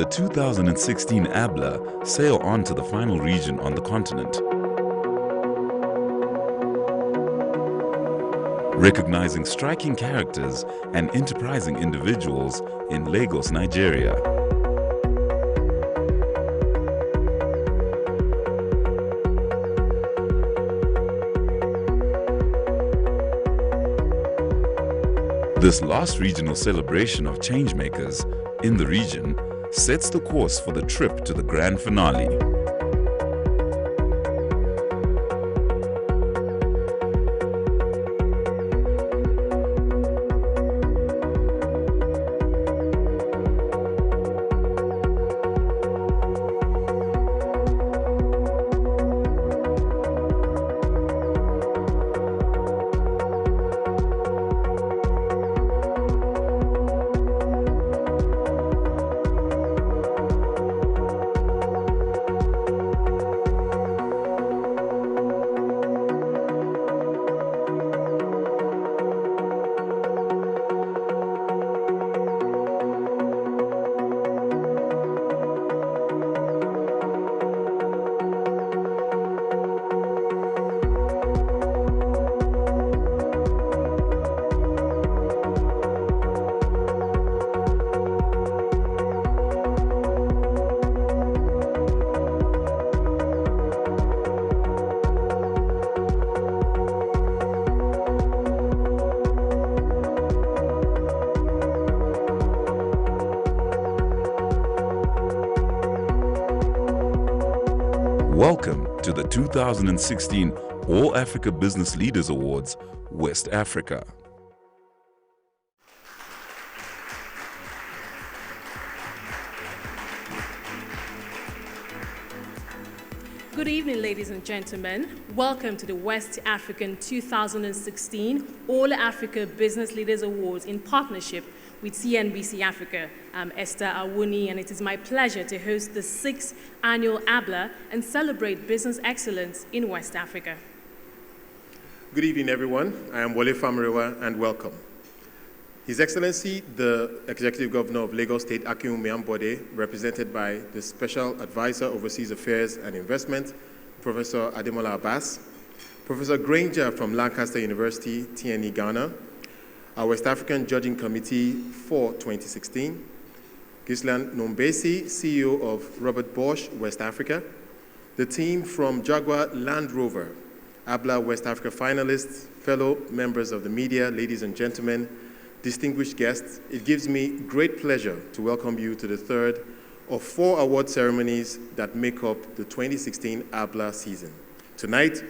the 2016 AABLA sail on to the final region on the continent. Recognizing striking characters and enterprising individuals in Lagos, Nigeria. This last regional celebration of changemakers in the region sets the course for the trip to the grand finale. Welcome to the 2016 All Africa Business Leaders Awards, West Africa. Good evening, ladies and gentlemen. Welcome to the West African 2016 All Africa Business Leaders Awards in partnership with CNBC Africa. I'm Esther Awuni, and it is my pleasure to host the 6th annual AABLA and celebrate business excellence in West Africa. Good evening, everyone. I am Wole Famarewa, and welcome. His Excellency, the Executive Governor of Lagos State, Akinwumi Ambode, represented by the Special Advisor Overseas Affairs and Investment, Professor Ademola Abbas, Professor Granger from Lancaster University, TNE Ghana, our West African Judging Committee for 2016, Gislan Nombesi, CEO of Robert Bosch, West Africa, the team from Jaguar Land Rover, AABLA West Africa finalists, fellow members of the media, ladies and gentlemen, distinguished guests, it gives me great pleasure to welcome you to the third of 4 award ceremonies that make up the 2016 AABLA season. Tonight,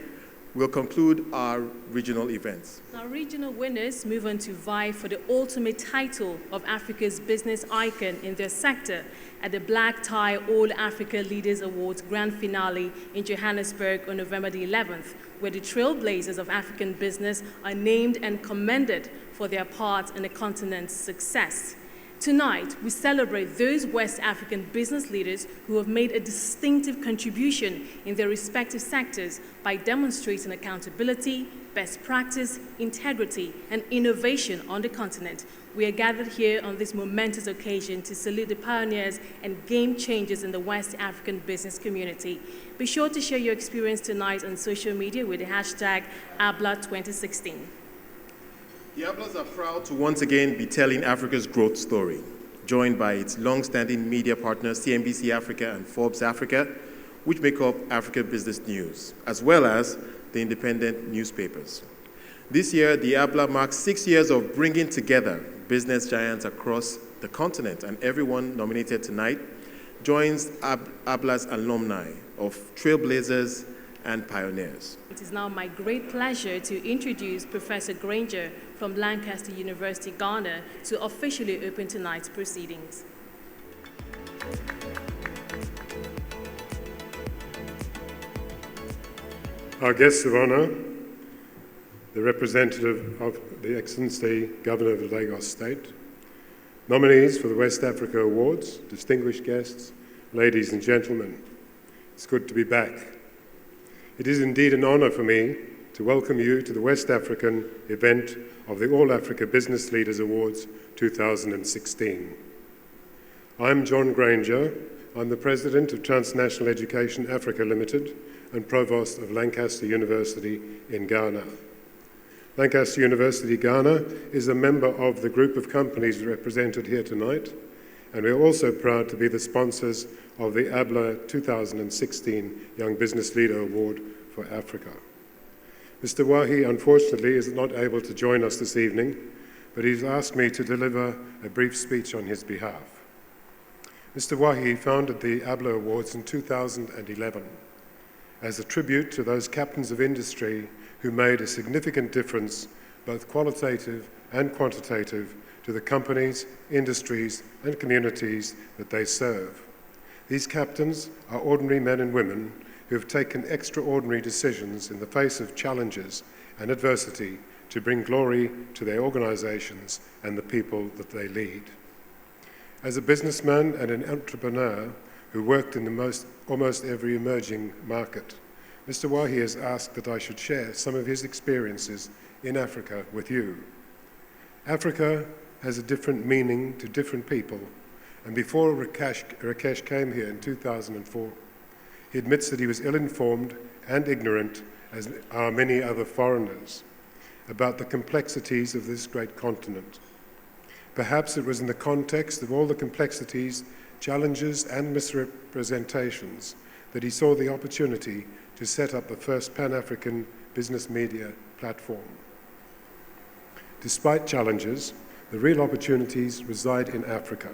we'll conclude our regional events. Our regional winners move on to vie for the ultimate title of Africa's business icon in their sector at the Black Tie All Africa Leaders Awards Grand Finale in Johannesburg on November the 11th, where the trailblazers of African business are named and commended for their part in the continent's success. Tonight, we celebrate those West African business leaders who have made a distinctive contribution in their respective sectors by demonstrating accountability, best practice, integrity, and innovation on the continent. We are gathered here on this momentous occasion to salute the pioneers and game changers in the West African business community. Be sure to share your experience tonight on social media with the hashtag AABLA2016. The AABLAs are proud to once again be telling Africa's growth story, joined by its long-standing media partners CNBC Africa and Forbes Africa, which make up Africa Business News, as well as the independent newspapers. This year, the AABLA marks 6 years of bringing together business giants across the continent, and everyone nominated tonight joins AABLA's alumni of trailblazers and pioneers. It is now my great pleasure to introduce Professor Granger from Lancaster University, Ghana, to officially open tonight's proceedings. Our guests of honor, the representative of the Excellency Governor of Lagos State, nominees for the West Africa Awards, distinguished guests, ladies and gentlemen, it's good to be back. It is indeed an honor for me to welcome you to the West African event of the All Africa Business Leaders Awards 2016. I'm John Granger. I'm the President of Transnational Education Africa Limited and Provost of Lancaster University in Ghana. Lancaster University, Ghana is a member of the group of companies represented here tonight, and we are also proud to be the sponsors of the AABLA 2016 Young Business Leader Award for Africa. Mr. Wahi, unfortunately, is not able to join us this evening, but he's asked me to deliver a brief speech on his behalf. Mr. Wahi founded the AABLA Awards in 2011 as a tribute to those captains of industry who made a significant difference, both qualitative and quantitative, to the companies, industries, and communities that they serve. These captains are ordinary men and women who have taken extraordinary decisions in the face of challenges and adversity to bring glory to their organizations and the people that they lead. As a businessman and an entrepreneur who worked in almost every emerging market, Mr. Wahi has asked that I should share some of his experiences in Africa with you. Africa has a different meaning to different people, and before Rakesh came here in 2004, he admits that he was ill-informed and ignorant, as are many other foreigners, about the complexities of this great continent. Perhaps it was in the context of all the complexities, challenges, and misrepresentations that he saw the opportunity to set up the first Pan-African business media platform. Despite challenges, the real opportunities reside in Africa.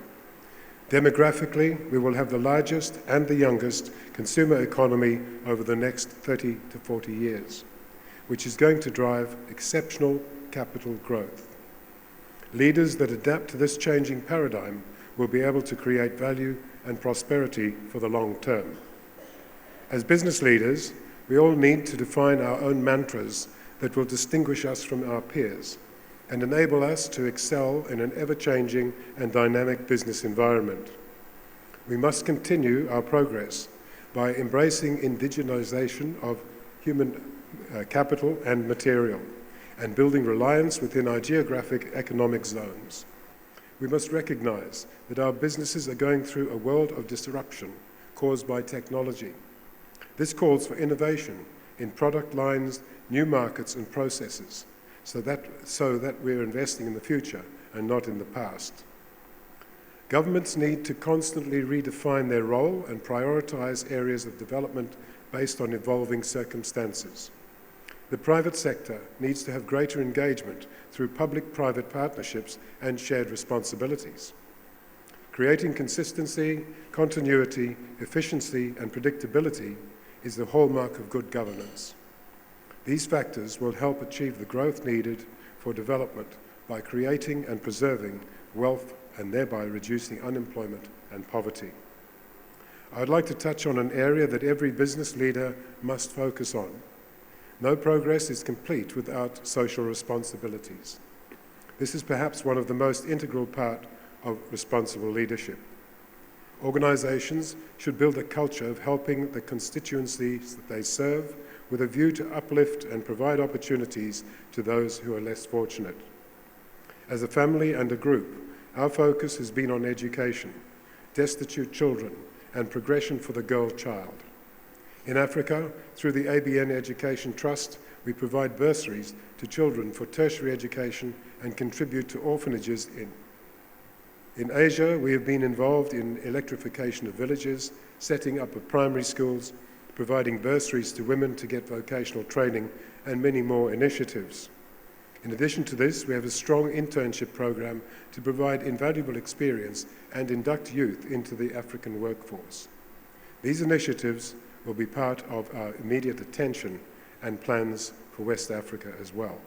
Demographically, we will have the largest and the youngest consumer economy over the next 30 to 40 years, which is going to drive exceptional capital growth. Leaders that adapt to this changing paradigm will be able to create value and prosperity for the long term. As business leaders, we all need to define our own mantras that will distinguish us from our peers and enable us to excel in an ever-changing and dynamic business environment. We must continue our progress by embracing indigenization of human capital and material and building reliance within our geographic economic zones. We must recognize that our businesses are going through a world of disruption caused by technology. This calls for innovation in product lines, new markets and processes, so that we're investing in the future and not in the past. Governments need to constantly redefine their role and prioritize areas of development based on evolving circumstances. The private sector needs to have greater engagement through public-private partnerships and shared responsibilities. Creating consistency, continuity, efficiency, and predictability is the hallmark of good governance. These factors will help achieve the growth needed for development by creating and preserving wealth and thereby reducing unemployment and poverty. I would like to touch on an area that every business leader must focus on. No progress is complete without social responsibilities. This is perhaps one of the most integral part of responsible leadership. Organizations should build a culture of helping the constituencies that they serve with a view to uplift and provide opportunities to those who are less fortunate. As a family and a group, our focus has been on education, destitute children, and progression for the girl child. In Africa, through the ABN Education Trust, we provide bursaries to children for tertiary education and contribute to orphanages in Asia, we have been involved in electrification of villages, setting up of primary schools, providing bursaries to women to get vocational training, and many more initiatives. In addition to this, we have a strong internship program to provide invaluable experience and induct youth into the African workforce. These initiatives will be part of our immediate attention and plans for West Africa as well.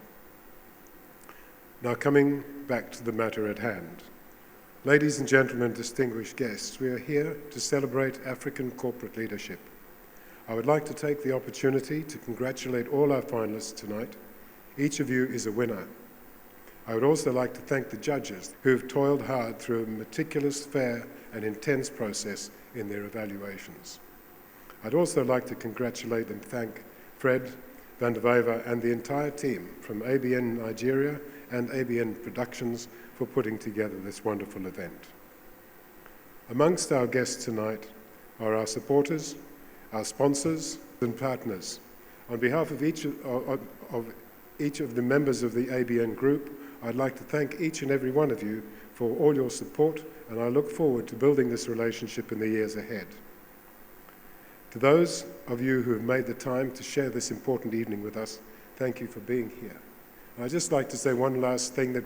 Now, coming back to the matter at hand. Ladies and gentlemen, distinguished guests, we are here to celebrate African corporate leadership. I would like to take the opportunity to congratulate all our finalists tonight. Each of you is a winner. I would also like to thank the judges who have toiled hard through a meticulous, fair, and intense process in their evaluations. I'd also like to congratulate and thank Fred, Van der Wever, and the entire team from ABN Nigeria and ABN Productions for putting together this wonderful event. Amongst our guests tonight are our supporters, our sponsors and partners. On behalf of each of the members of the ABN Group, I'd like to thank each and every one of you for all your support, and I look forward to building this relationship in the years ahead. To those of you who have made the time to share this important evening with us, thank you for being here. And I'd just like to say one last thing that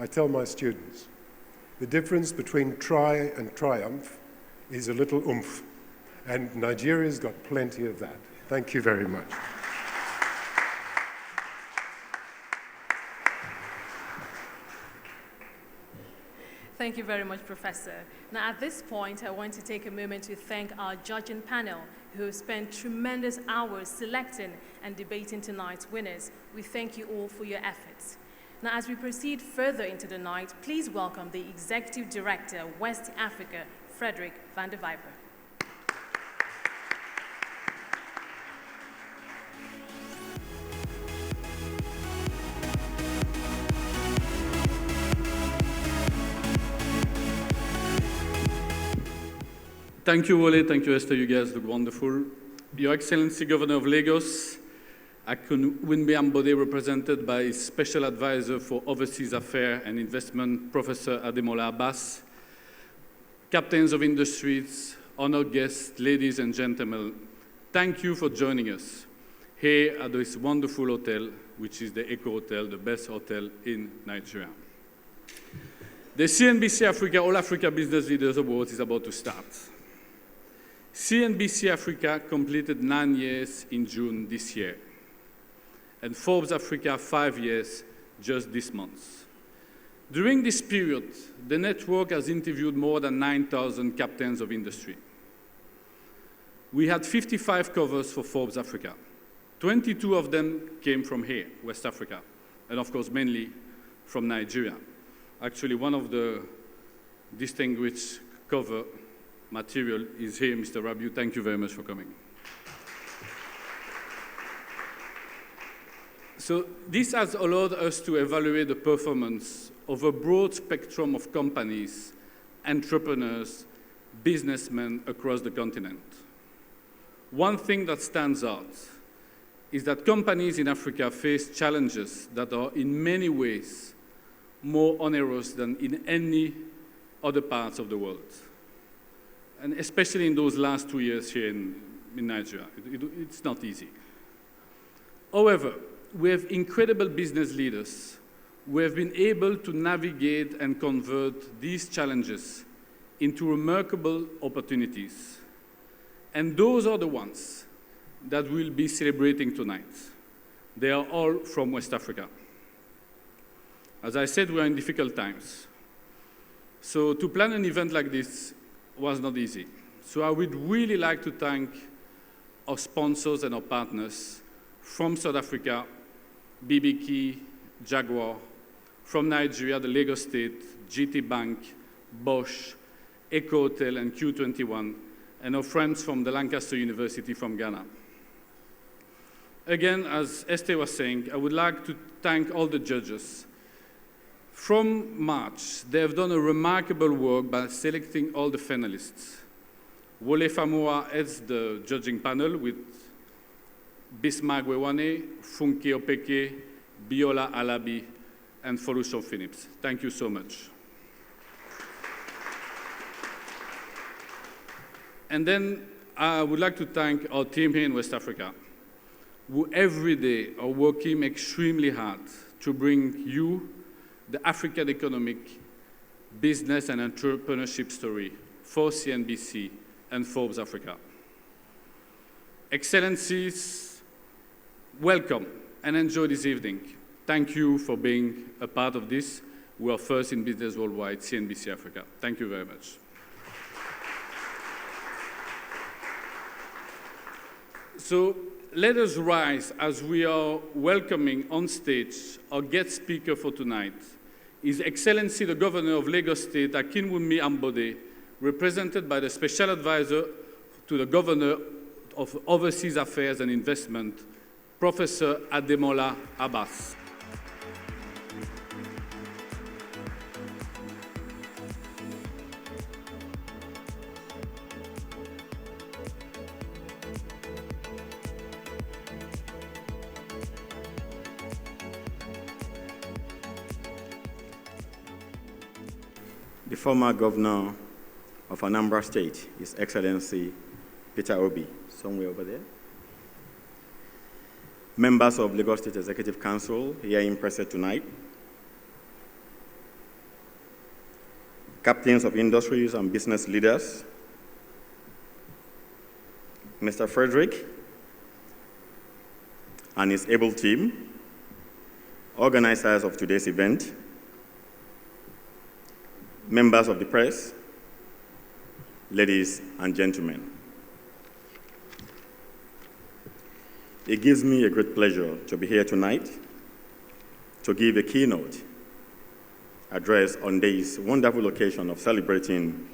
I tell my students. The difference between try and triumph is a little oomph, and Nigeria's got plenty of that. Thank you very much. Thank you very much, Professor. Now, at this point, I want to take a moment to thank our judging panel, who have spent tremendous hours selecting and debating tonight's winners. We thank you all for your efforts. Now, as we proceed further into the night, please welcome the Executive Director, West Africa, Frederick van der Viper. Thank you, Wole. Thank you, Esther. You guys look wonderful. Your Excellency, Governor of Lagos, Akinwumi Ambode, represented by Special Advisor for Overseas Affairs and Investment, Professor Ademola Abbas, Captains of Industries, honored guests, ladies and gentlemen, thank you for joining us here at this wonderful hotel, which is the Eco Hotel, the best hotel in Nigeria. The CNBC Africa All Africa Business Leaders Awards is about to start. CNBC Africa completed 9 years in June this year, and Forbes Africa 5 years just this month. During this period, the network has interviewed more than 9,000 captains of industry. We had 55 covers for Forbes Africa. 22 of them came from here, West Africa, and of course mainly from Nigeria. Actually, one of the distinguished cover material is here, Mr. Rabiu. Thank you very much for coming. So this has allowed us to evaluate the performance of a broad spectrum of companies, entrepreneurs, businessmen across the continent. One thing that stands out is that companies in Africa face challenges that are in many ways more onerous than in any other parts of the world. And especially in those last 2 years here in Nigeria, it's not easy. However, we have incredible business leaders who have been able to navigate and convert these challenges into remarkable opportunities. And those are the ones that we'll be celebrating tonight. They are all from West Africa. As I said, we are in difficult times. So to plan an event like this was not easy. So I would really like to thank our sponsors and our partners from South Africa, BBK, Jaguar, from Nigeria, the Lagos State, GT Bank, Bosch, Eco Hotel, and Q21, and our friends from the Lancaster University from Ghana. Again, as Esther was saying, I would like to thank all the judges. From March, they have done a remarkable work by selecting all the finalists. Wole Famua heads the judging panel with Bismarck Wewane, Funke Opeke, Biola Alabi, and Folusho Phillips. Thank you so much. And then I would like to thank our team here in West Africa, who every day are working extremely hard to bring you the African economic, business, and entrepreneurship story for CNBC and Forbes Africa. Excellencies, welcome and enjoy this evening. Thank you for being a part of this. We are first in business worldwide, CNBC Africa. Thank you very much. So let us rise as we are welcoming on stage our guest speaker for tonight, His Excellency the Governor of Lagos State, Akinwumi Ambode, represented by the Special Advisor to the Governor of Overseas Affairs and Investment, Professor Ademola Abbas. the former governor of Anambra State, His Excellency Peter Obi, somewhere over there. Members of Lagos State Executive Council here in person tonight. Captains of industries and business leaders. Mr. Frederick and his able team, organizers of today's event, members of the press, ladies and gentlemen. It gives me a great pleasure to be here tonight to give a keynote address on this wonderful occasion of celebrating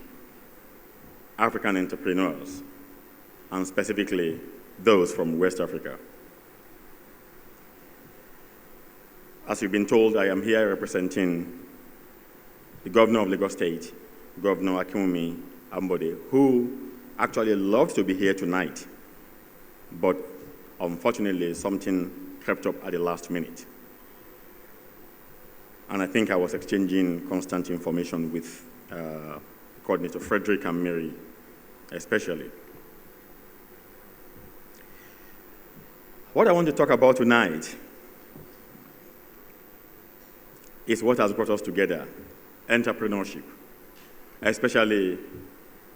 African entrepreneurs, and specifically those from West Africa. As you've been told, I am here representing the governor of Lagos State, Governor Akinwumi Ambode, who actually loved to be here tonight, but unfortunately something crept up at the last minute. And I think I was exchanging constant information with Coordinator Frederick and Mary, especially. What I want to talk about tonight is what has brought us together, entrepreneurship, especially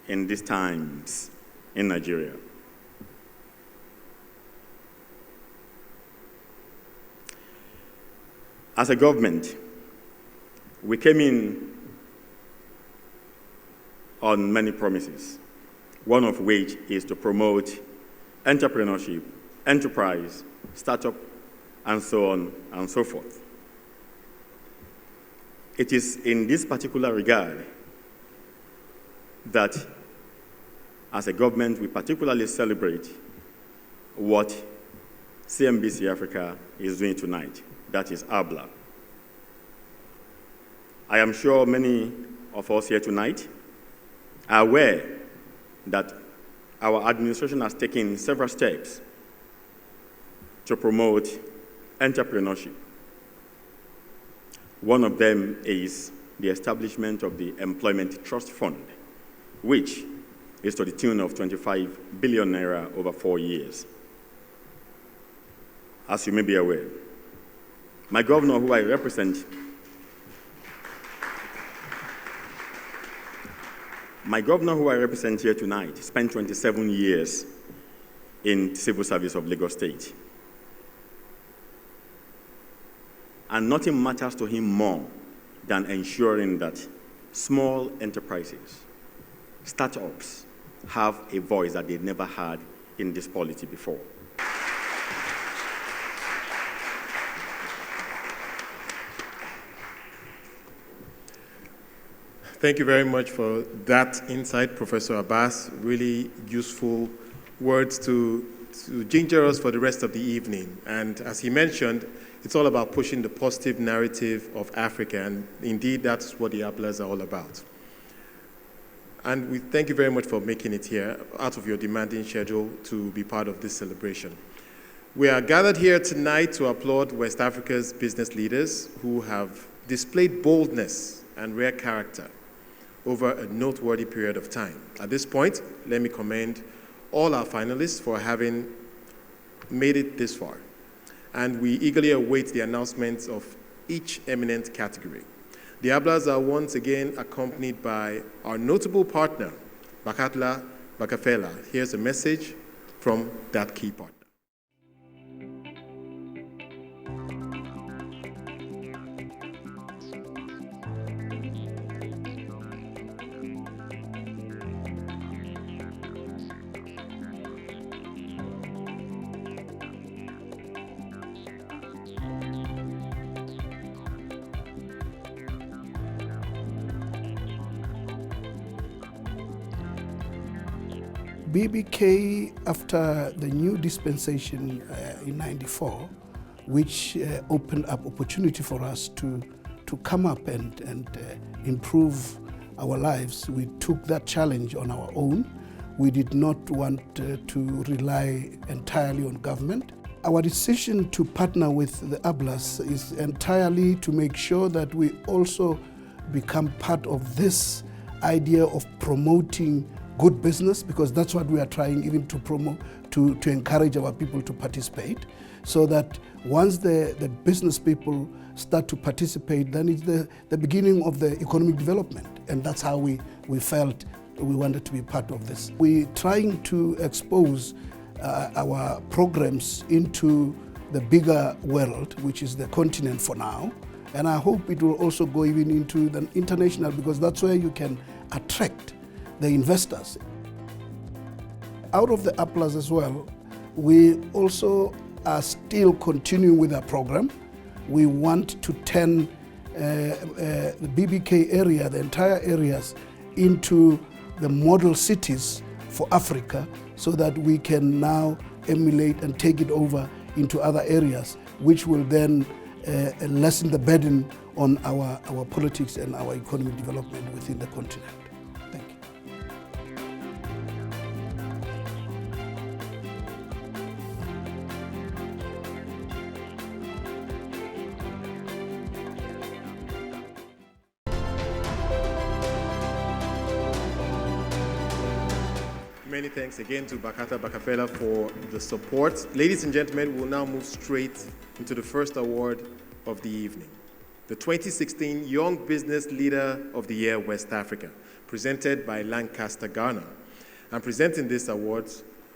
in these times in Nigeria. As a government, we came in on many promises, one of which is to promote entrepreneurship, enterprise, startup, and so on and so forth. It is in this particular regard that, as a government, we particularly celebrate what CNBC Africa is doing tonight, that is AABLA. I am sure many of us here tonight are aware that our administration has taken several steps to promote entrepreneurship. One of them is the establishment of the Employment Trust Fund, which is to the tune of 25 billion naira over 4 years. As you may be aware, my governor, who I represent, here tonight, spent 27 years in civil service of Lagos State. And nothing matters to him more than ensuring that small enterprises, startups, have a voice that they never had in this polity before. Thank you very much for that insight, Professor Abbas. Really useful words to ginger us for the rest of the evening. And as he mentioned, it's all about pushing the positive narrative of Africa, and indeed that's what the AABLAs are all about. And we thank you very much for making it here out of your demanding schedule to be part of this celebration. We are gathered here tonight to applaud West Africa's business leaders who have displayed boldness and rare character over a noteworthy period of time. At this point, let me commend all our finalists for having made it this far. And we eagerly await the announcements of each eminent category. The AABLAs are once again accompanied by our notable partner, Bakatla Bakafela. Here's a message from that key partner. BBK, after the new dispensation in '94, which opened up opportunity for us to come up and improve our lives, we took that challenge on our own. We did not want to rely entirely on government. Our decision to partner with the AABLAs is entirely to make sure that we also become part of this idea of promoting good business, because that's what we are trying even to promote, to encourage our people to participate, so that once the business people start to participate, then it's the beginning of the economic development. And that's how we felt we wanted to be part of this. We're trying to expose our programs into the bigger world, which is the continent for now. And I hope it will also go even into the international, because that's where you can attract the investors. Out of the AABLAs as well, we also are still continuing with our program. We want to turn the BBK area, the entire areas, into the model cities for Africa, so that we can now emulate and take it over into other areas, which will then lessen the burden on our politics and our economic development within the continent. Thank you. Many thanks again to Bakata Bakafela for the support. Ladies and gentlemen, we will now move straight into the first award of the evening. The 2016 Young Business Leader of the Year, West Africa, presented by Lancaster, Ghana. And presenting this award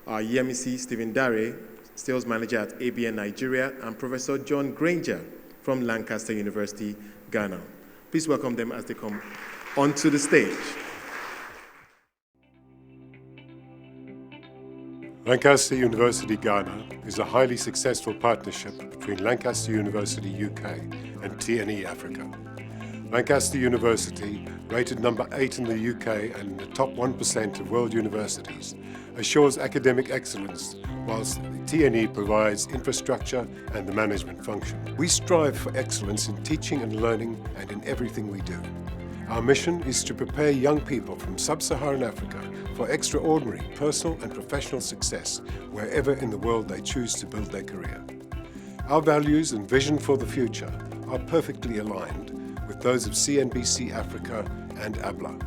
are Yemisi Stephen Dare, Sales Manager at ABN Nigeria, and Professor John Granger from Lancaster University, Ghana. Please welcome them as they come onto the stage. Lancaster University Ghana is a highly successful partnership between Lancaster University UK and TNE Africa. Lancaster University, rated number 8 in the UK and in the top 1% of world universities, assures academic excellence, whilst TNE provides infrastructure and the management function. We strive for excellence in teaching and learning and in everything we do. Our mission is to prepare young people from sub-Saharan Africa for extraordinary personal and professional success wherever in the world they choose to build their career. Our values and vision for the future are perfectly aligned with those of CNBC Africa and AABLA.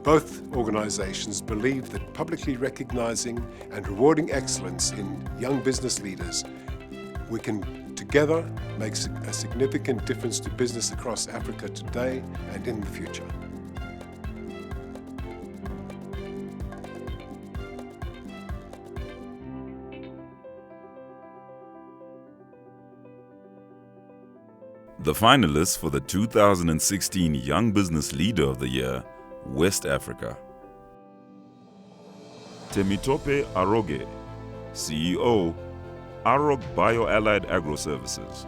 Both organizations believe that publicly recognizing and rewarding excellence in young business leaders, we can together make a significant difference to business across Africa today and in the future. The finalists for the 2016 Young Business Leader of the Year, West Africa. Temitope Aroge, CEO, Arog Bio-Allied Agro-Services.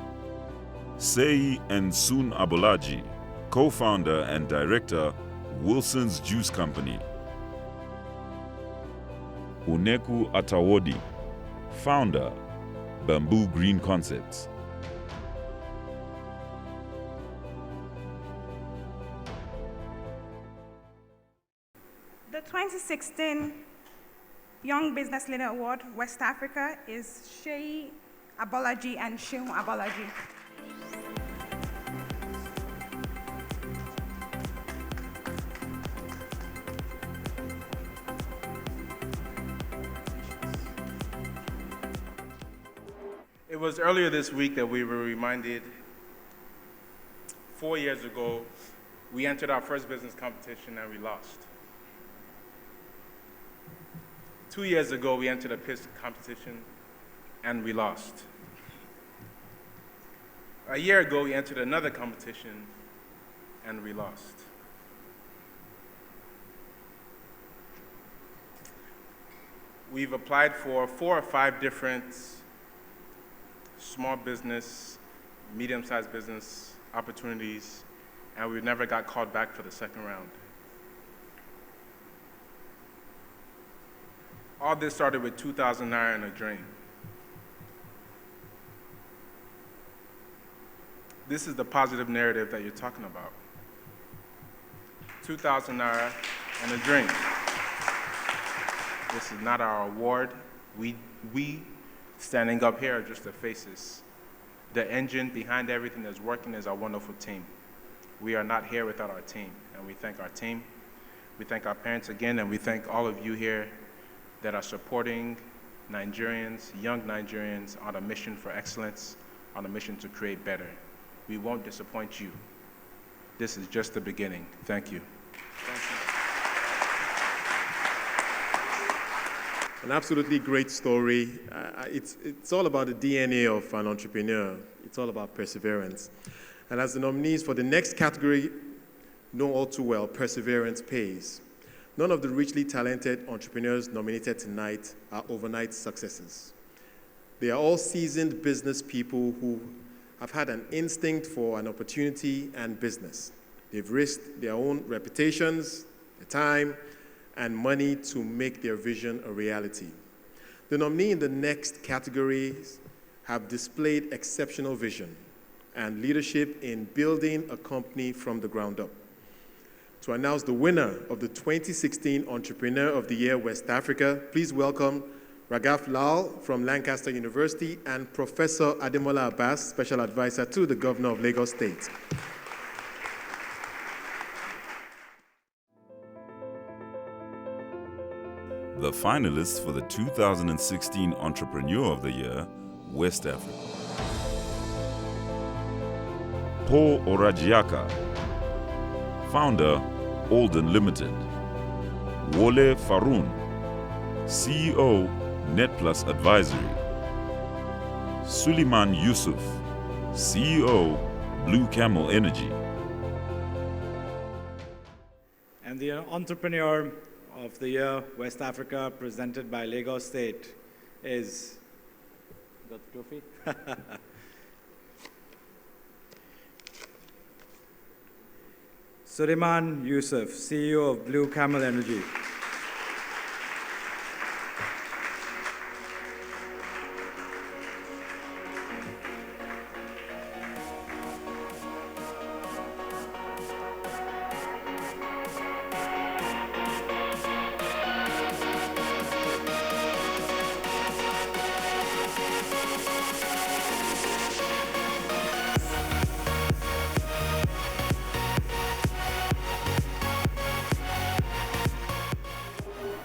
Sei Ensun Abolaji, co-founder and director, Wilson's Juice Company. Uneku Atawodi, founder, Bamboo Green Concepts. The 2016 Young Business Leader Award, West Africa, is Shei Abolaji and Sheun Abolaji. It was earlier this week that we were reminded 4 years ago, we entered our first business competition and we lost. 2 years ago, we entered a pitch competition and we lost. A year ago, we entered another competition and we lost. We've applied for 4 or 5 different small business, medium-sized business opportunities, and we never got called back for the second round. All this started with 2,000 naira in a drain. This is the positive narrative that you're talking about. 2,000 naira and a drain. This is not our award. We standing up here are just the faces. The engine behind everything that's working is our wonderful team. We are not here without our team, and we thank our team. We thank our parents again, and we thank all of you here that are supporting Nigerians, young Nigerians, on a mission for excellence, on a mission to create better. We won't disappoint you. This is just the beginning. Thank you. Thank you. An absolutely great story. It's all about the DNA of an entrepreneur. It's all about perseverance. And as the nominees for the next category know all too well, perseverance pays. None of the richly talented entrepreneurs nominated tonight are overnight successes. They are all seasoned business people who have had an instinct for an opportunity and business. They've risked their own reputations, their time, and money to make their vision a reality. The nominees in the next categories have displayed exceptional vision and leadership in building a company from the ground up. To announce the winner of the 2016 Entrepreneur of the Year West Africa, please welcome Raghav Lal from Lancaster University and Professor Ademola Abbas, Special Advisor to the Governor of Lagos State. The finalists for the 2016 Entrepreneur of the Year, West Africa. Paul Orajiaka, Founder, Alden Limited. Wole Faroun, CEO, NetPlus Advisory. Suleiman Yusuf, CEO, Blue Camel Energy. And the Entrepreneur of the Year, West Africa, presented by Lagos State, is, got the trophy? Suleiman Yusuf, CEO of Blue Camel Energy.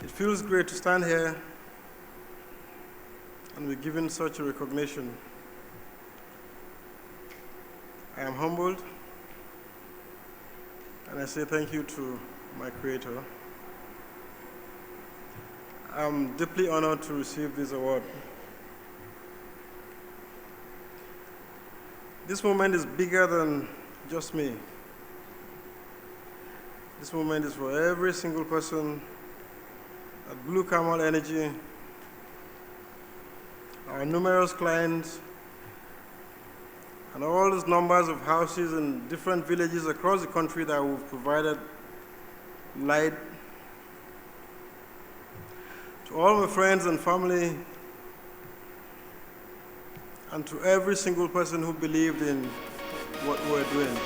It feels great to stand here and be given such a recognition. I am humbled, and I say thank you to my Creator. I'm deeply honored to receive this award. This moment is bigger than just me. This moment is for every single person at Blue Camel Energy, our numerous clients, and all these numbers of houses in different villages across the country that we've provided light. To all my friends and family, and to every single person who believed in what we're doing.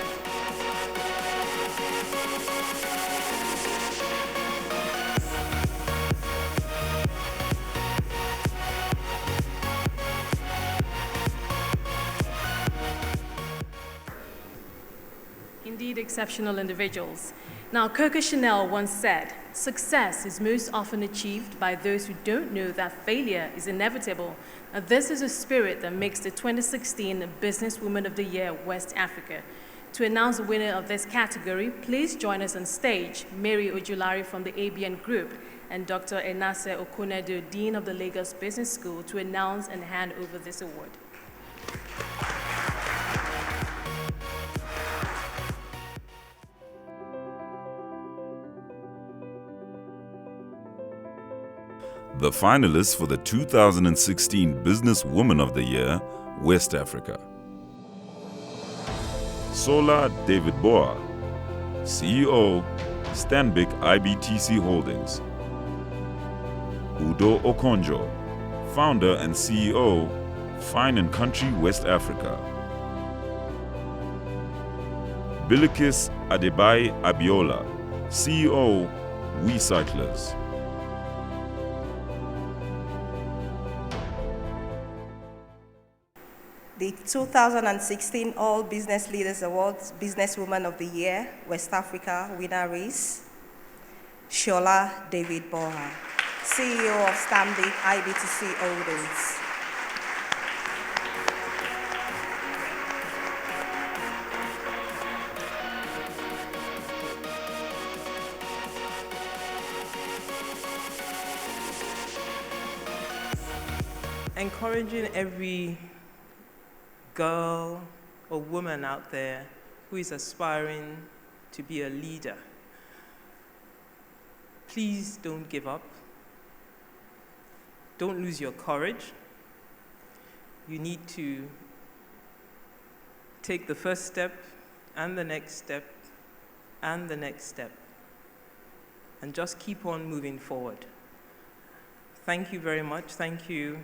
Indeed, exceptional individuals. Now, Coco Chanel once said, "Success is most often achieved by those who don't know that failure is inevitable." Now, this is a spirit that makes the 2016 Businesswoman of the Year West Africa. To announce the winner of this category, please join us on stage, Mary Ojulari from the ABN Group and Dr. Enase Okonedo, Dean of the Lagos Business School, to announce and hand over this award. The finalists for the 2016 Businesswoman of the Year, West Africa. Sola David Boa, CEO, Stanbic IBTC Holdings. Udo Okonjo, Founder and CEO, Fine & Country West Africa. Bilikis Adebayi Abiola, CEO, We Cyclers. The 2016 All Business Leaders Awards Businesswoman of the Year, West Africa winner is Shola David Boha, CEO of Stanbic IBTC Holdings. Encouraging every girl or woman out there who is aspiring to be a leader. Please don't give up. Don't lose your courage. You need to take the first step and the next step and the next step, and just keep on moving forward. Thank you very much. Thank you,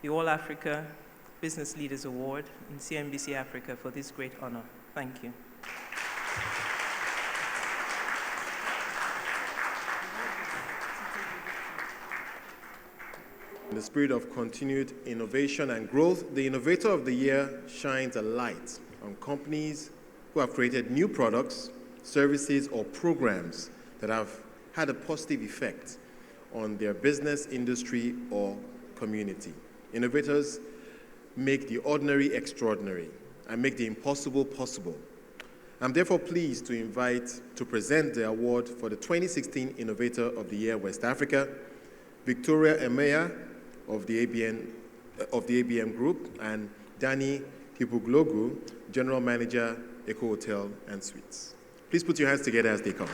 the All Africa Business Leaders Award in CNBC Africa, for this great honor. Thank you. In the spirit of continued innovation and growth, the Innovator of the Year shines a light on companies who have created new products, services, or programs that have had a positive effect on their business, industry, or community. Innovators make the ordinary extraordinary and make the impossible possible. I'm therefore pleased to present the award for the 2016 Innovator of the Year West Africa, Victoria Emeya of the ABM Group, and Danny Kipuglogu, General Manager, Eco Hotel and Suites. Please put your hands together as they come.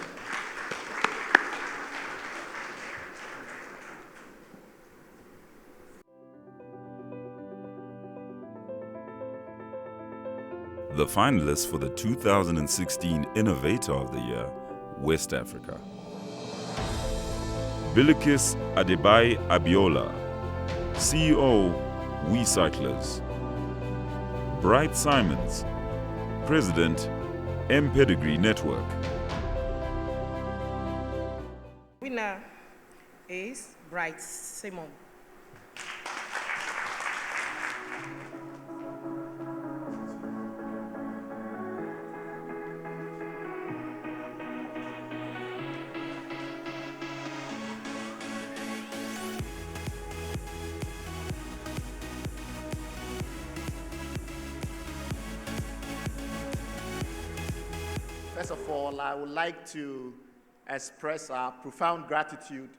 The finalists for the 2016 Innovator of the Year, West Africa. Bilikis Adebayi Abiola, CEO, We Cyclers. Bright Simons, President, M Pedigree Network. Winner is Bright Simon. First of all, I would like to express our profound gratitude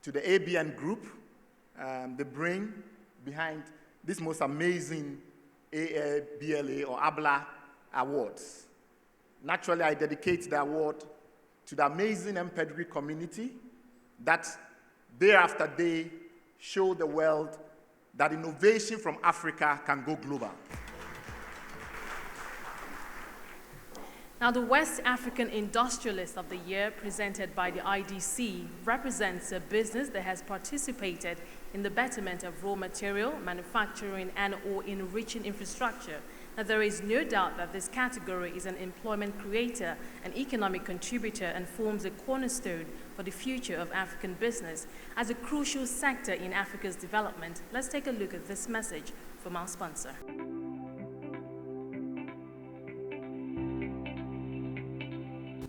to the ABN Group, the brain behind this most amazing AABLA or AABLA Awards. Naturally, I dedicate the award to the amazing M Pedigree community that day after day show the world that innovation from Africa can go global. Now, the West African Industrialist of the Year, presented by the IDC, represents a business that has participated in the betterment of raw material, manufacturing, and/or enriching infrastructure. Now, there is no doubt that this category is an employment creator, an economic contributor, and forms a cornerstone for the future of African business. As a crucial sector in Africa's development, let's take a look at this message from our sponsor.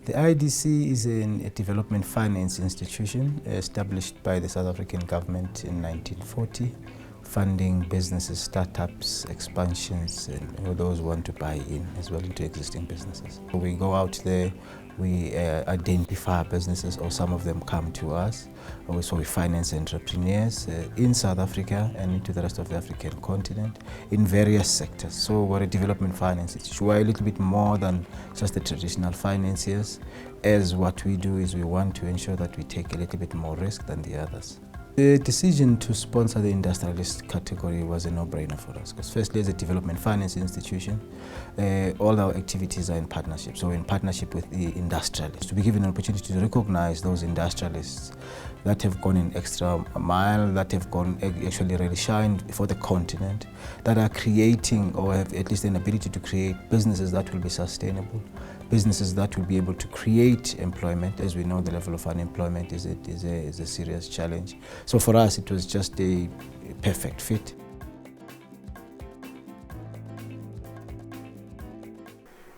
The IDC is a development finance institution established by the South African government in 1940, funding businesses, startups, expansions, and those who want to buy in as well into existing businesses. We go out there, we identify businesses, or some of them come to us. So we finance entrepreneurs in South Africa and into the rest of the African continent in various sectors. So we're a development finance institution. We're a little bit more than just the traditional financiers, as what we do is we want to ensure that we take a little bit more risk than the others. The decision to sponsor the industrialist category was a no-brainer for us, because firstly, as a development finance institution, all our activities are in partnership. So in partnership with the industrialists, to be given an opportunity to recognize those industrialists that have gone an extra mile, that have gone actually really shined for the continent, that are creating or have at least an ability to create businesses that will be sustainable, businesses that will be able to create employment. As we know, the level of unemployment is a serious challenge. So for us, it was just a perfect fit.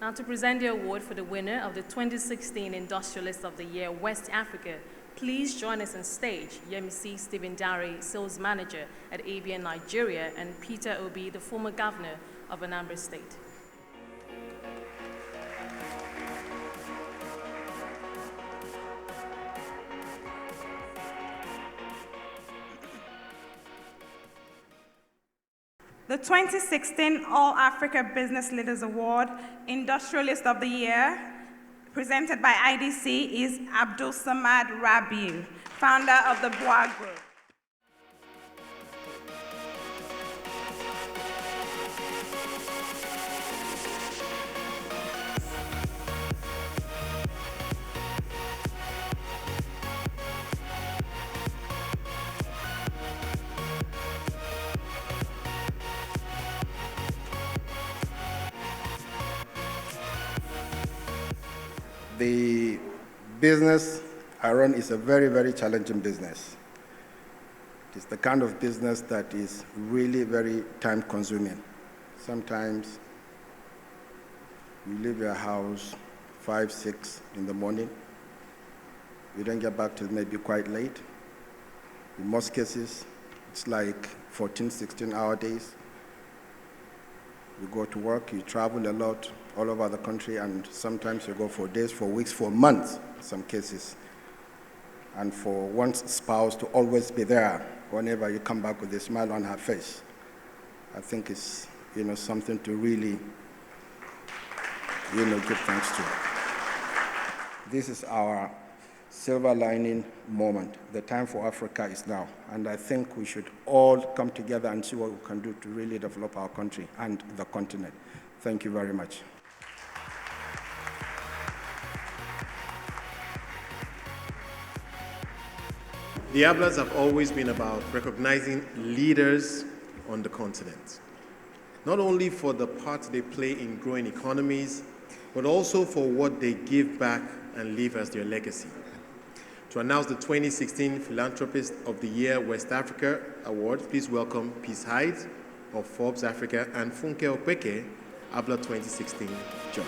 Now to present the award for the winner of the 2016 Industrialist of the Year, West Africa, please join us on stage, Yemisi Stephen Dare, Sales Manager at ABN Nigeria, and Peter Obi, the former Governor of Anambra State. The 2016 All Africa Business Leaders Award, Industrialist of the Year, presented by IDC, is Abdul Samad Rabiu, founder of the Bois Group. The business I run is a very, very challenging business. It's the kind of business that is really very time-consuming. Sometimes you leave your house 5, 6 in the morning. You don't get back till maybe quite late. In most cases, it's like 14, 16-hour days. You go to work, you travel a lot, all over the country, and sometimes you go for days, for weeks, for months, in some cases. And for one's spouse to always be there whenever you come back with a smile on her face, I think it's, something to really, give thanks to. This is our silver lining moment. The time for Africa is now, and I think we should all come together and see what we can do to really develop our country and the continent. Thank you very much. The AABLAs have always been about recognizing leaders on the continent, not only for the part they play in growing economies, but also for what they give back and leave as their legacy. To announce the 2016 Philanthropist of the Year West Africa Award, please welcome Peace Hyde of Forbes Africa and Funke Opeke, AABLA 2016 judge.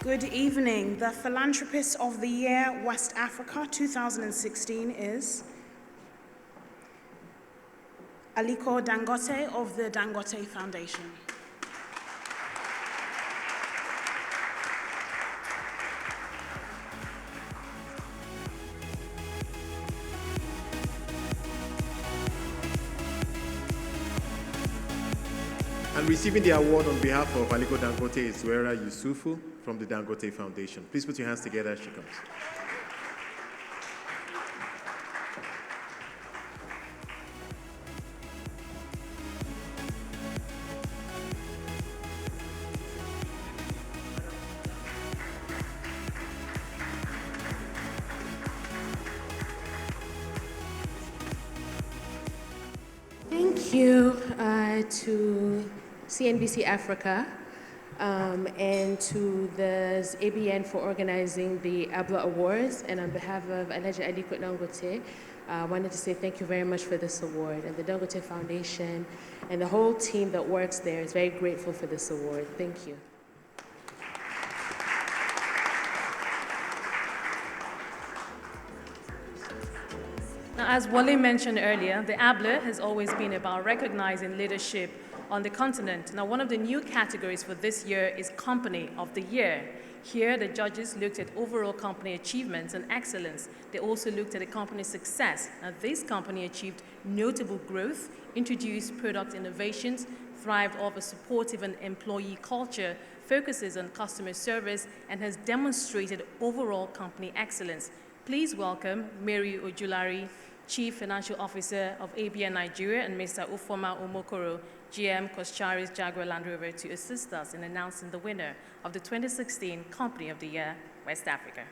Good evening. The Philanthropist of the Year, West Africa 2016 is Aliko Dangote of the Dangote Foundation. And receiving the award on behalf of Aliko Dangote is Zuera Yusufu from the Dangote Foundation. Please put your hands together as she comes. Thank you to CNBC Africa and to the ABN for organizing the AABLA Awards. And on behalf of Alhaji Aliko Dangote, I wanted to say thank you very much for this award. And the Dangote Foundation and the whole team that works there is very grateful for this award. Thank you. Now, as Wale mentioned earlier, the AABLA has always been about recognizing leadership on the continent. Now, one of the new categories for this year is Company of the Year. Here, the judges looked at overall company achievements and excellence. They also looked at the company's success. Now, this company achieved notable growth, introduced product innovations, thrived off a supportive and employee culture, focuses on customer service, and has demonstrated overall company excellence. Please welcome Mary Ojulari, Chief Financial Officer of ABN Nigeria, and Mr. Ufoma Omokoro, GM Coscharis Jaguar Land Rover, to assist us in announcing the winner of the 2016 Company of the Year, West Africa.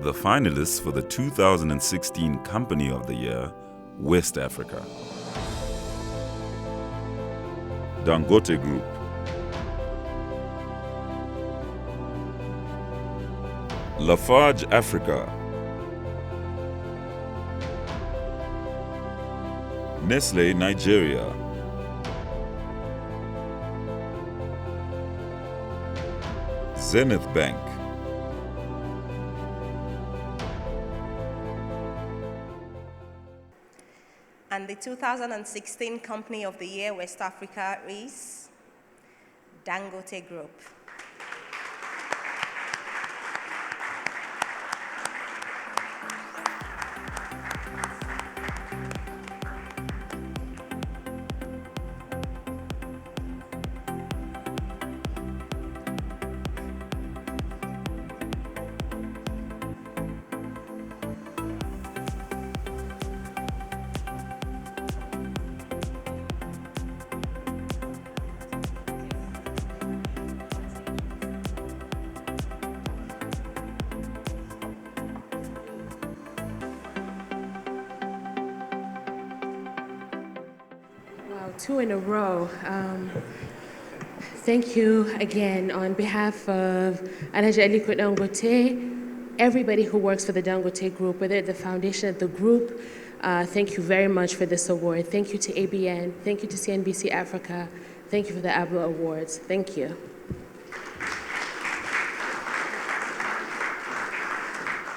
The finalists for the 2016 Company of the Year, West Africa. Dangote Group. Lafarge Africa. Nestle Nigeria. Zenith Bank. And the 2016 Company of the Year West Africa is Dangote Group. Two in a row. Thank you again on behalf of Alhaji Aliko Dangote, everybody who works for the Dangote Group, whether at the foundation of the group. Thank you very much for this award. Thank you to ABN. Thank you to CNBC Africa. Thank you for the AABLA Awards. Thank you.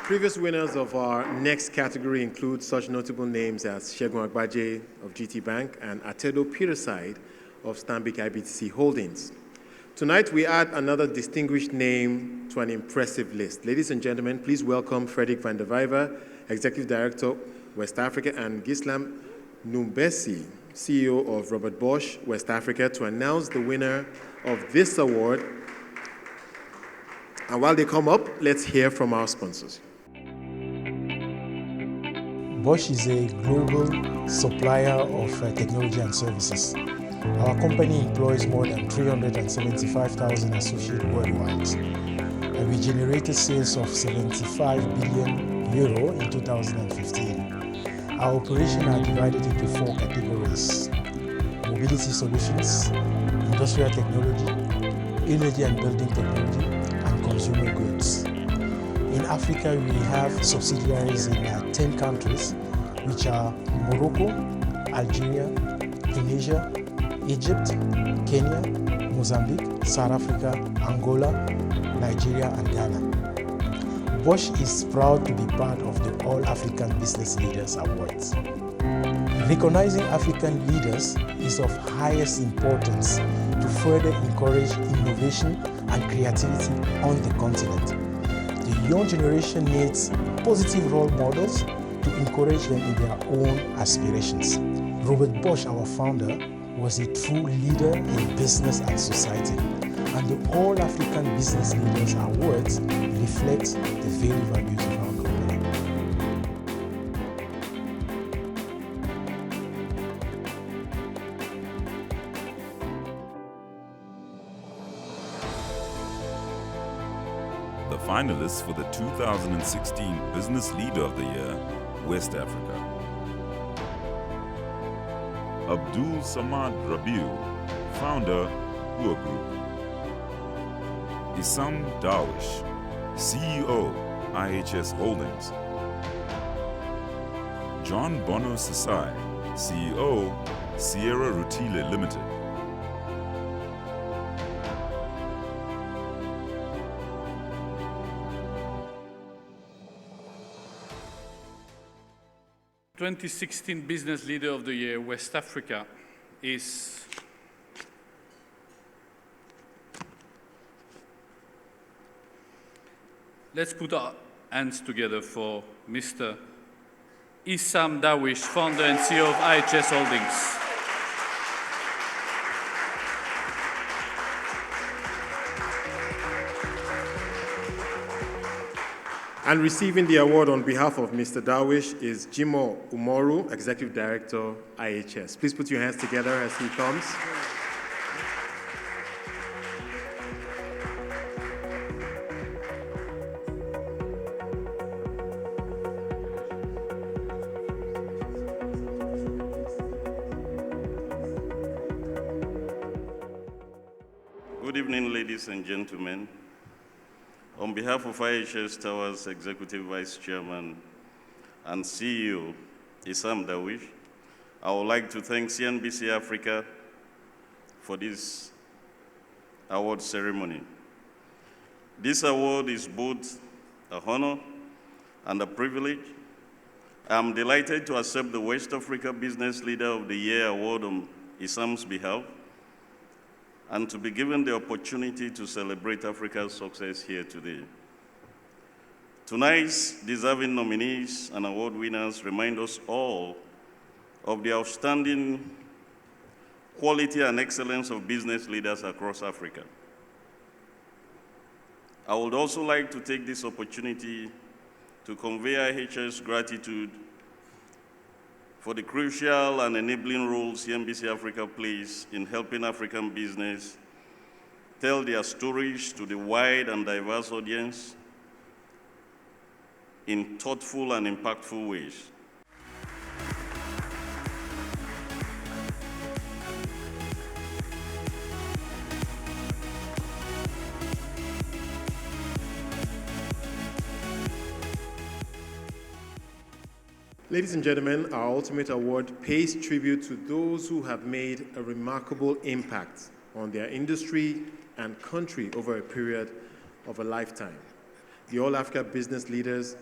Previous winners of our next category include such notable names as Segun Agbaje of GT Bank and Atedo Peterside of Stanbic IBTC Holdings. Tonight, we add another distinguished name to an impressive list. Ladies and gentlemen, please welcome Frederick van der Vyver, Executive Director, West Africa, and Gislam Numbesi, CEO of Robert Bosch, West Africa, to announce the winner of this award. And while they come up, let's hear from our sponsors. Bosch is a global supplier of technology and services. Our company employs more than 375,000 associates worldwide, and we generated sales of 75 billion euro in 2015. Our operations are divided into 4 categories: mobility solutions, industrial technology, energy and building technology, and consumer goods. In Africa, we have subsidiaries in 10 countries, which are Morocco, Algeria, Tunisia, Egypt, Kenya, Mozambique, South Africa, Angola, Nigeria, and Ghana. Bosch is proud to be part of the All African Business Leaders Awards. Recognizing African leaders is of highest importance to further encourage innovation and creativity on the continent. The young generation needs positive role models to encourage them in their own aspirations. Robert Bosch, our founder, was a true leader in business and society, and the All African Business Leaders Awards reflect the very values of our company. The finalists for the 2016 Business Leader of the Year, West Africa. Abdul Samad Rabiu, founder, Hua Group. Issam Darwish, CEO, IHS Holdings. John Bono Sasai, CEO, Sierra Rutile Limited. The 2016 Business Leader of the Year, West Africa, is let's put our hands together for Mr. Issam Darwish, founder and CEO of IHS Holdings. And receiving the award on behalf of Mr. Darwish is Jimo Umoru, Executive Director, IHS. Please put your hands together as he comes. evening, ladies and gentlemen. On behalf of IHS Tower's Executive Vice Chairman and CEO, Issam Darwish, I would like to thank CNBC Africa for this award ceremony. This award is both a honor and a privilege. I am delighted to accept the West Africa Business Leader of the Year award on Issam's behalf, and to be given the opportunity to celebrate Africa's success here today. Tonight's deserving nominees and award winners remind us all of the outstanding quality and excellence of business leaders across Africa. I would also like to take this opportunity to convey IHS gratitude for the crucial and enabling role CNBC Africa plays in helping African business tell their stories to the wide and diverse audience in thoughtful and impactful ways. Ladies and gentlemen, our ultimate award pays tribute to those who have made a remarkable impact on their industry and country over a period of a lifetime. The All Africa Business Leaders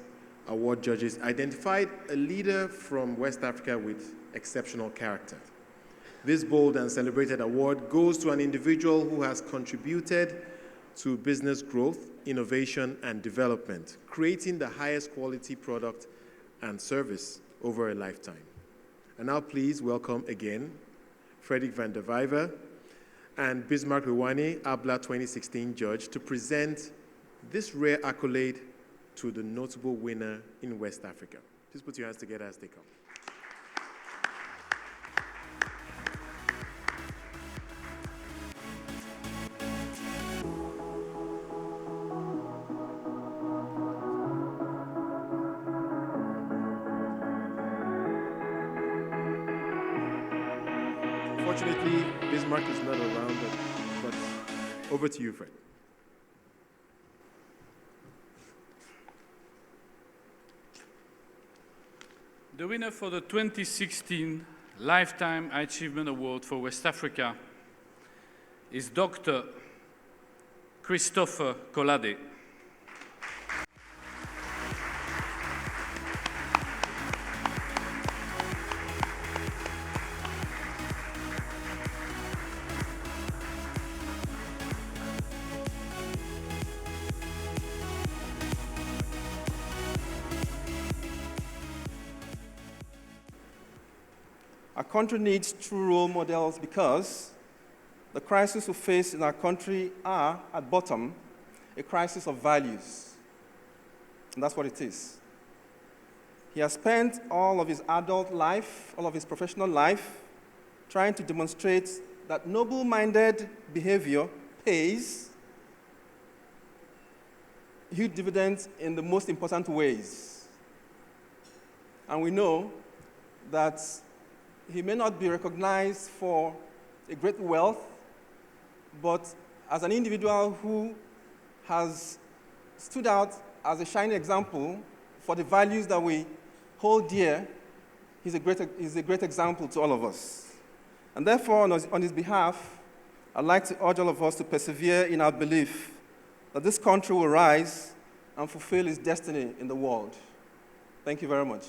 Award judges identified a leader from West Africa with exceptional character. This bold and celebrated award goes to an individual who has contributed to business growth, innovation, and development, creating the highest quality product and service over a lifetime. And now please welcome again Frederick van der Vyver and Bismarck Rewane, AABLA 2016 judge, to present this rare accolade to the notable winner in West Africa. Please put your hands together as they come. Unfortunately, Bismarck is not around, but over to you, Fred. The winner for the 2016 Lifetime Achievement Award for West Africa is Dr. Christopher Kolade. Our country needs true role models because the crises we face in our country are, at bottom, a crisis of values. And that's what it is. He has spent all of his adult life, all of his professional life, trying to demonstrate that noble-minded behavior pays huge dividends in the most important ways. And we know that he may not be recognized for a great wealth, but as an individual who has stood out as a shining example for the values that we hold dear, he's a great example to all of us. And therefore, on his behalf, I'd like to urge all of us to persevere in our belief that this country will rise and fulfill its destiny in the world. Thank you very much.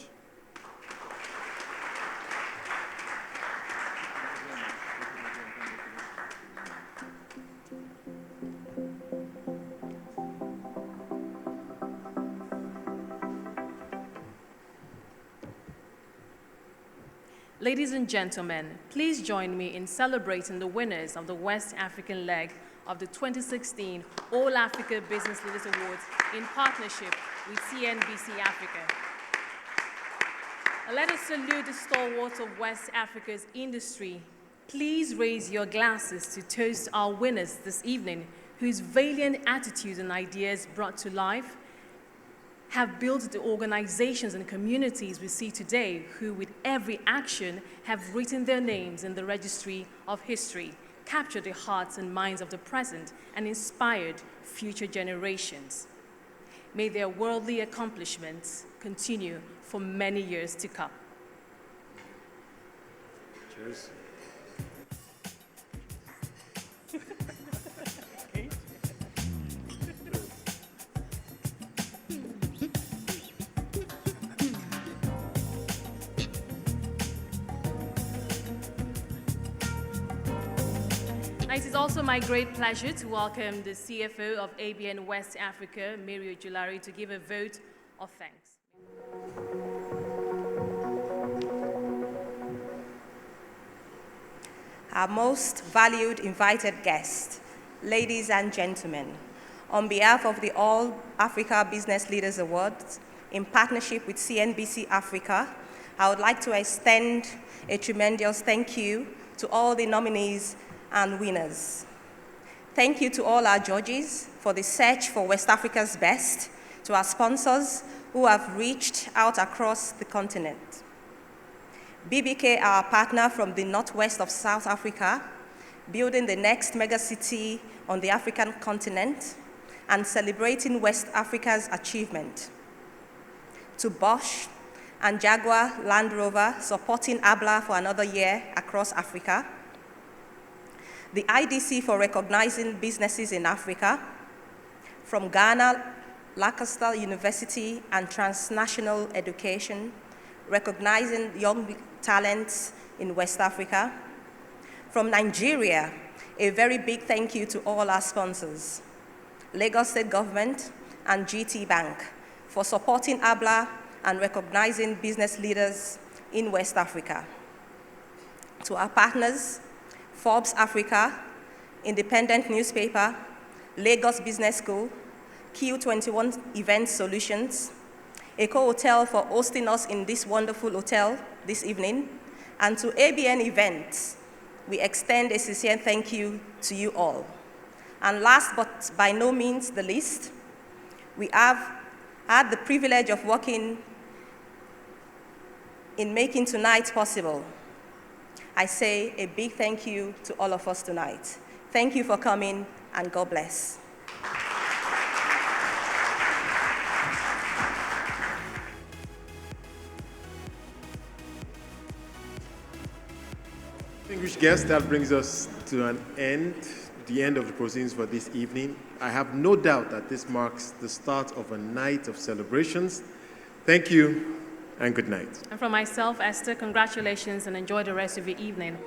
Ladies and gentlemen, please join me in celebrating the winners of the West African leg of the 2016 All Africa Business Leaders Awards in partnership with CNBC Africa. Let us salute the stalwarts of West Africa's industry. Please raise your glasses to toast our winners this evening, whose valiant attitudes and ideas brought to life have built the organizations and communities we see today, who with every action have written their names in the registry of history. captured the hearts and minds of the present and inspired future generations. May their worldly accomplishments continue for many years to come. Cheers. It is also my great pleasure to welcome the CFO of ABN West Africa, Mary Ojulari, to give a vote of thanks. Our most valued invited guests, ladies and gentlemen, on behalf of the All Africa Business Leaders Awards, in partnership with CNBC Africa, I would like to extend a tremendous thank you to all the nominees and winners. Thank you to all our judges for the search for West Africa's best, to our sponsors who have reached out across the continent. BBK, our partner from the northwest of South Africa, building the next megacity on the African continent and celebrating West Africa's achievement. To Bosch and Jaguar Land Rover, supporting AABLA for another year across Africa. The IDC for recognizing businesses in Africa. From Ghana, Lancaster University and Transnational Education, recognizing young talents in West Africa. From Nigeria, a very big thank you to all our sponsors, Lagos State Government and GT Bank, for supporting AABLA and recognizing business leaders in West Africa. To our partners, Forbes Africa, Independent Newspaper, Lagos Business School, Q21 Event Solutions, Eco Hotel for hosting us in this wonderful hotel this evening, and to ABN Events, we extend a sincere thank you to you all. And last but by no means the least, we have had the privilege of working in making tonight possible. I say a big thank you to all of us tonight. Thank you for coming, and God bless. Distinguished guests, that brings us to an end, the end of the proceedings for this evening. I have no doubt that this marks the start of a night of celebrations. Thank you and good night. And from myself, Esther, congratulations and enjoy the rest of your evening.